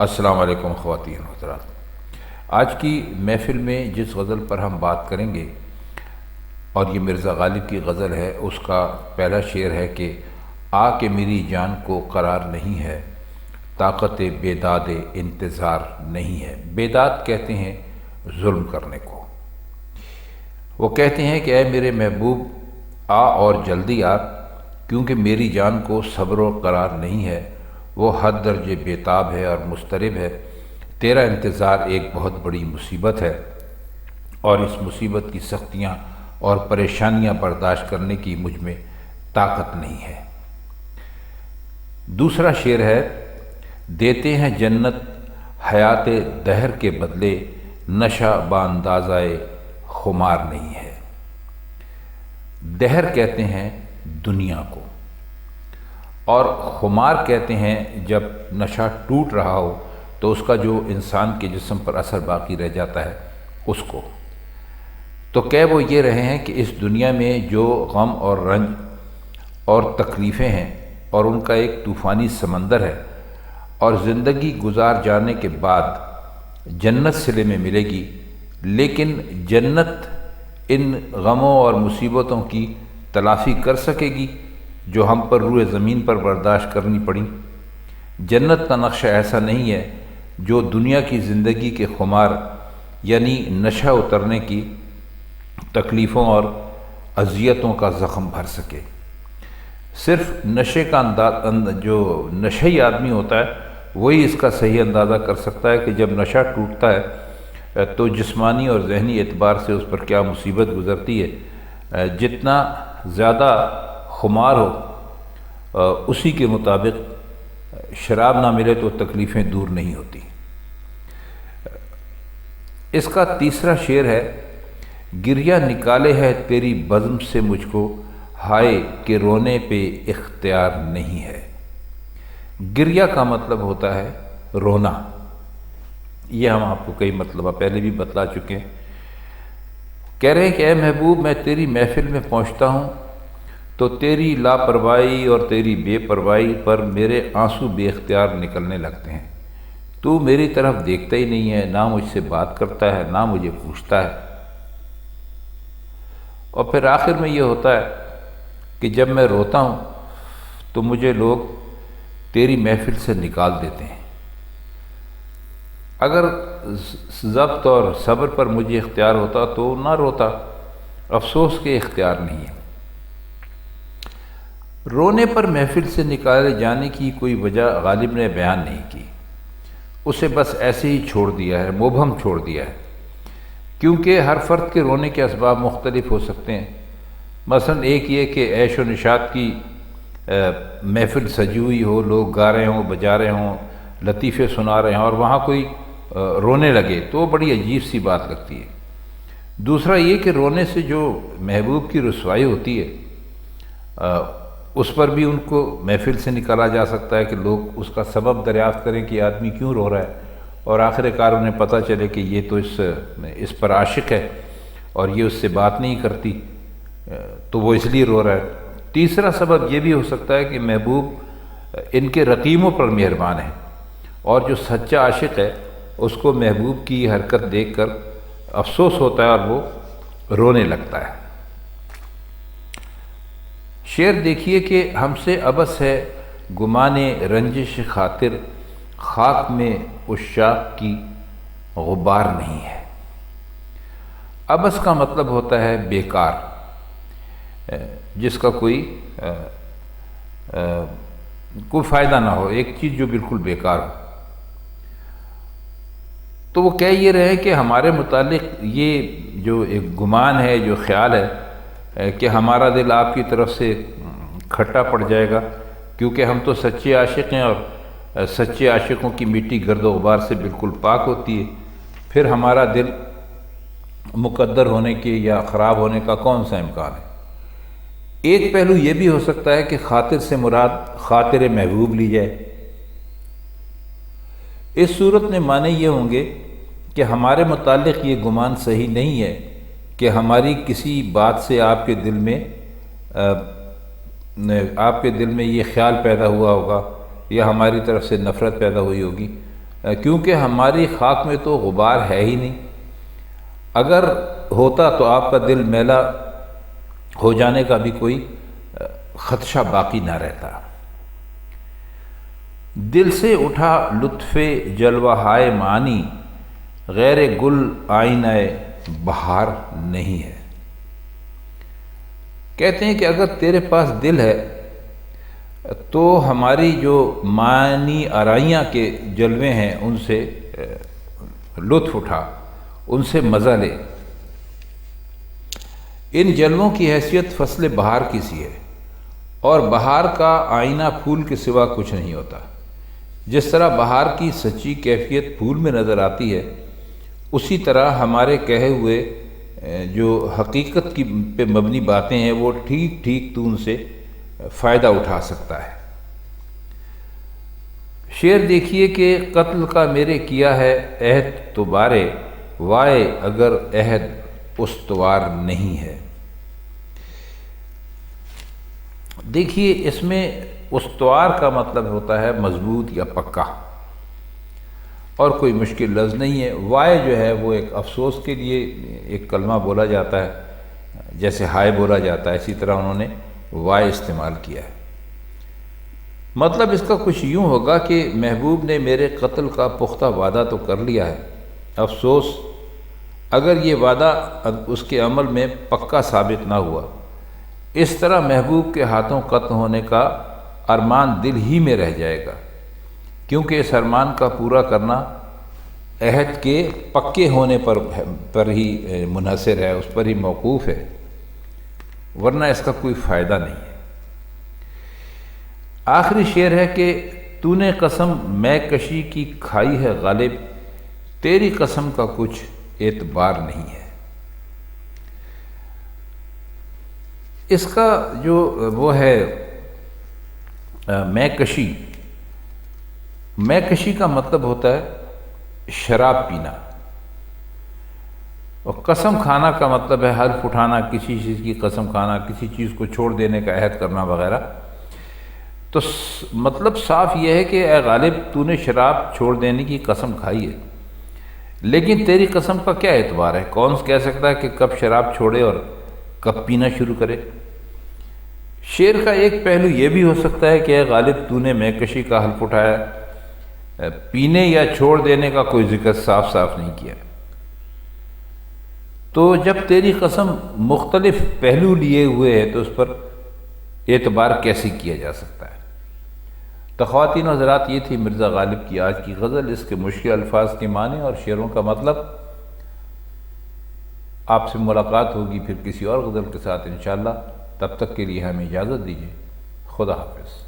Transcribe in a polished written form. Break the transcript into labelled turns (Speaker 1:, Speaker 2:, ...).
Speaker 1: السلام علیکم خواتین حضرات۔ آج کی محفل میں جس غزل پر ہم بات کریں گے اور یہ مرزا غالب کی غزل ہے، اس کا پہلا شعر ہے کہ آ کے میری جان کو قرار نہیں ہے، طاقت بیداد انتظار نہیں ہے۔ بیداد کہتے ہیں ظلم کرنے کو۔ وہ کہتے ہیں کہ اے میرے محبوب آ اور جلدی آ، کیونکہ میری جان کو صبر و قرار نہیں ہے، وہ حد درجے بیتاب ہے اور مضطرب ہے۔ تیرا انتظار ایک بہت بڑی مصیبت ہے اور اس مصیبت کی سختیاں اور پریشانیاں برداشت کرنے کی مجھ میں طاقت نہیں ہے۔ دوسرا شعر ہے، دیتے ہیں جنت حیات دہر کے بدلے، نشہ باندازائے خمار نہیں ہے۔ دہر کہتے ہیں دنیا کو، اور خمار کہتے ہیں جب نشہ ٹوٹ رہا ہو تو اس کا جو انسان کے جسم پر اثر باقی رہ جاتا ہے اس کو۔ تو کہہ وہ یہ رہے ہیں کہ اس دنیا میں جو غم اور رنج اور تکلیفیں ہیں اور ان کا ایک طوفانی سمندر ہے، اور زندگی گزار جانے کے بعد جنت صلے میں ملے گی، لیکن جنت ان غموں اور مصیبتوں کی تلافی کر سکے گی جو ہم پر روئے زمین پر برداشت کرنی پڑیں؟ جنت کا نقشہ ایسا نہیں ہے جو دنیا کی زندگی کے خمار یعنی نشہ اترنے کی تکلیفوں اور اذیتوں کا زخم بھر سکے۔ صرف نشے کا جو نشئی آدمی ہوتا ہے وہی اس کا صحیح اندازہ کر سکتا ہے کہ جب نشہ ٹوٹتا ہے تو جسمانی اور ذہنی اعتبار سے اس پر کیا مصیبت گزرتی ہے۔ جتنا زیادہ خمار ہو اسی کے مطابق شراب نہ ملے تو تکلیفیں دور نہیں ہوتی۔ اس کا تیسرا شعر ہے، گریہ نکالے ہے تیری بزم سے مجھ کو، ہائے کہ رونے پہ اختیار نہیں ہے۔ گریہ کا مطلب ہوتا ہے رونا۔ یہ ہم آپ کو کئی مرتبہ پہلے بھی بتلا چکے ہیں۔ کہہ رہے ہیں کہ اے محبوب میں تیری محفل میں پہنچتا ہوں تو تیری لاپرواہی اور تیری بے پرواہی پر میرے آنسو بے اختیار نکلنے لگتے ہیں۔ تو میری طرف دیکھتا ہی نہیں ہے، نہ مجھ سے بات کرتا ہے، نہ مجھے پوچھتا ہے۔ اور پھر آخر میں یہ ہوتا ہے کہ جب میں روتا ہوں تو مجھے لوگ تیری محفل سے نکال دیتے ہیں۔ اگر ضبط اور صبر پر مجھے اختیار ہوتا تو نہ روتا، افسوس کے اختیار نہیں ہے۔ رونے پر محفل سے نکالے جانے کی کوئی وجہ غالب نے بیان نہیں کی، اسے بس ایسے ہی چھوڑ دیا ہے، مبہم چھوڑ دیا ہے، کیونکہ ہر فرد کے رونے کے اسباب مختلف ہو سکتے ہیں۔ مثلا ایک یہ کہ عیش و نشاط کی محفل سجی ہوئی ہو، لوگ گا رہے ہوں، بجا رہے ہوں، لطیفے سنا رہے ہیں، اور وہاں کوئی رونے لگے تو بڑی عجیب سی بات لگتی ہے۔ دوسرا یہ کہ رونے سے جو محبوب کی رسوائی ہوتی ہے اس پر بھی ان کو محفل سے نکالا جا سکتا ہے کہ لوگ اس کا سبب دریافت کریں کہ آدمی کیوں رو رہا ہے، اور آخر کار انہیں پتہ چلے کہ یہ تو اس پر عاشق ہے اور یہ اس سے بات نہیں کرتی تو وہ اس لیے رو رہا ہے۔ تیسرا سبب یہ بھی ہو سکتا ہے کہ محبوب ان کے رقیموں پر مہربان ہے، اور جو سچا عاشق ہے اس کو محبوب کی حرکت دیکھ کر افسوس ہوتا ہے اور وہ رونے لگتا ہے۔ شعر دیکھیے کہ ہم سے عبث ہے گمان رنجش خاطر، خاک میں عشاق کی غبار نہیں ہے۔ عبث کا مطلب ہوتا ہے بیکار، جس کا کوئی فائدہ نہ ہو، ایک چیز جو بالکل بیکار ہو۔ تو وہ کہہ یہ رہے کہ ہمارے متعلق یہ جو ایک گمان ہے، جو خیال ہے کہ ہمارا دل آپ کی طرف سے کھٹا پڑ جائے گا، کیونکہ ہم تو سچے عاشق ہیں اور سچے عاشقوں کی مٹی گرد و غبار سے بالکل پاک ہوتی ہے، پھر ہمارا دل مقدر ہونے کے یا خراب ہونے کا کون سا امکان ہے۔ ایک پہلو یہ بھی ہو سکتا ہے کہ خاطر سے مراد خاطر محبوب لی جائے۔ اس صورت میں معنی یہ ہوں گے کہ ہمارے متعلق یہ گمان صحیح نہیں ہے کہ ہماری کسی بات سے آپ کے دل میں یہ خیال پیدا ہوا ہوگا یا ہماری طرف سے نفرت پیدا ہوئی ہوگی، کیونکہ ہماری خاک میں تو غبار ہے ہی نہیں، اگر ہوتا تو آپ کا دل میلا ہو جانے کا بھی کوئی خدشہ باقی نہ رہتا۔ دل سے اٹھا لطف جلوہ ہائے معانی، غیر گل آئینہ بہار نہیں ہے۔ کہتے ہیں کہ اگر تیرے پاس دل ہے تو ہماری جو معنی آرائیاں کے جلوے ہیں ان سے لطف اٹھا، ان سے مزہ لے۔ ان جلووں کی حیثیت فصل بہار کی سی ہے، اور بہار کا آئینہ پھول کے سوا کچھ نہیں ہوتا۔ جس طرح بہار کی سچی کیفیت پھول میں نظر آتی ہے، اسی طرح ہمارے کہے ہوئے جو حقیقت کی پہ مبنی باتیں ہیں وہ ٹھیک ٹھیک تو ان سے فائدہ اٹھا سکتا ہے۔ شعر دیکھیے کہ قتل کا میرے کیا ہے عہد تو بارے، وائے اگر عہد استوار نہیں ہے۔ دیکھیے اس میں استوار کا مطلب ہوتا ہے مضبوط یا پکا، اور کوئی مشکل لفظ نہیں ہے۔ وائے جو ہے وہ ایک افسوس کے لیے ایک کلمہ بولا جاتا ہے، جیسے ہائے بولا جاتا ہے، اسی طرح انہوں نے وائے استعمال کیا ہے۔ مطلب اس کا کچھ یوں ہوگا کہ محبوب نے میرے قتل کا پختہ وعدہ تو کر لیا ہے، افسوس اگر یہ وعدہ اس کے عمل میں پکا ثابت نہ ہوا۔ اس طرح محبوب کے ہاتھوں قتل ہونے کا ارمان دل ہی میں رہ جائے گا، کیونکہ اس ارمان کا پورا کرنا عہد کے پکے ہونے پر ہی منحصر ہے، اس پر ہی موقوف ہے، ورنہ اس کا کوئی فائدہ نہیں ہے۔ آخری شعر ہے کہ تو نے قسم میں کشی کی کھائی ہے غالب، تیری قسم کا کچھ اعتبار نہیں ہے۔ اس کا جو وہ ہے میں کشی کا مطلب ہوتا ہے شراب پینا، اور قسم کھانا کا مطلب ہے حلف اٹھانا، کسی چیز کی قسم کھانا، کسی چیز کو چھوڑ دینے کا عہد کرنا وغیرہ۔ تو مطلب صاف یہ ہے کہ اے غالب تو نے شراب چھوڑ دینے کی قسم کھائی ہے، لیکن تیری قسم کا کیا اعتبار ہے؟ کون کہہ سکتا ہے کہ کب شراب چھوڑے اور کب پینا شروع کرے؟ شعر کا ایک پہلو یہ بھی ہو سکتا ہے کہ اے غالب تو نے میں کشی کا حلف اٹھایا، پینے یا چھوڑ دینے کا کوئی ذکر صاف صاف نہیں کیا۔ تو جب تیری قسم مختلف پہلو لیے ہوئے ہے تو اس پر اعتبار کیسے کیا جا سکتا ہے؟ تو خواتین و حضرات، یہ تھی مرزا غالب کی آج کی غزل، اس کے مشکل الفاظ کے معنی اور شعروں کا مطلب۔ آپ سے ملاقات ہوگی پھر کسی اور غزل کے ساتھ انشاءاللہ، تب تک کے لیے ہمیں اجازت دیجیے۔ خدا حافظ۔